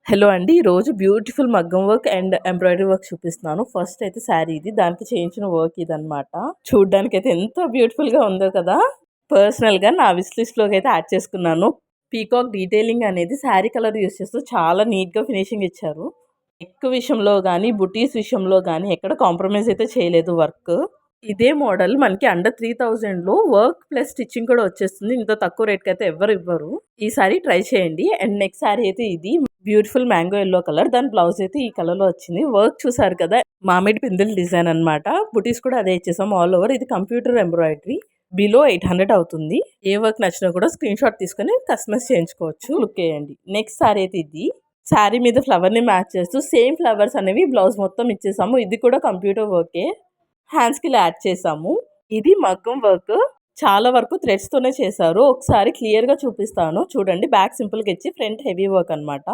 Hello అండి. ఈరోజు beautiful మగ్గం వర్క్ అండ్ ఎంబ్రాయిడరీ వర్క్ చూపిస్తున్నాను. ఫస్ట్ అయితే శారీ ఇది. దానికి చేయించిన వర్క్ ఇదనమాట. చూడ్డానికైతే ఎంత బ్యూటిఫుల్‌గా ఉందో కదా! పర్సనల్‌గా నా విష్ లిస్ట్‌లోకి అయితే యాడ్ చేసుకున్నాను. పీకాక్ డీటెయిలింగ్ అనేది శారీ కలర్ యూజ్ చేస్తూ చాలా నీట్‌గా ఫినిషింగ్ ఇచ్చారు. నెక్ విషయంలో గానీ, బుటీస్ విషయంలో గానీ ఎక్కడ కాంప్రమైజ్ అయితే చేయలేదు వర్క్. ఇదే మోడల్ మనకి అండర్ 3000లో వర్క్ ప్లస్ స్టిచ్చింగ్ కూడా వచ్చేస్తుంది. ఇంత తక్కువ రేట్‌కి అయితే ఎవ్వరు ఇవ్వరు. ఈసారి ట్రై చేయండి. అండ్ నెక్స్ట్ శారీ అయితే ఇది. Beautiful mango yellow colour. దాని బ్లౌజ్ అయితే ఈ కలర్‌లో వచ్చింది. వర్క్ చూసారు కదా! మామిడి పిందెల డిజైన్ అనమాట. బుటీస్ కూడా అదే ఇచ్చేసాం ఆల్ ఓవర్. ఇది కంప్యూటర్ ఎంబ్రాయిడరీ. బిలో 800 అవుతుంది. ఏ వర్క్ నచ్చినా కూడా స్క్రీన్ షాట్ తీసుకొని కస్టమైజ్ చేయించుకోవచ్చు. లుక్ ఎయండి. నెక్స్ట్ శారీ అయితే ఇది. శారీ మీద ఫ్లవర్‌ని మ్యాచ్ చేస్తూ సేమ్ ఫ్లవర్స్ అనేవి బ్లౌజ్ మొత్తం ఇచ్చేసాము. ఇది కూడా కంప్యూటర్ వర్కే. హ్యాండ్స్‌కి ఇలా యాడ్ చేసాము. ఇది మగ్గం వర్క్. చాలా వరకు థ్రెడ్స్‌తోనే చేశారు. ఒకసారి క్లియర్‌గా చూపిస్తాను. చూడండి బ్యాక్ సింపుల్‌గా ఇచ్చి ఫ్రంట్ హెవీ వర్క్ అనమాట.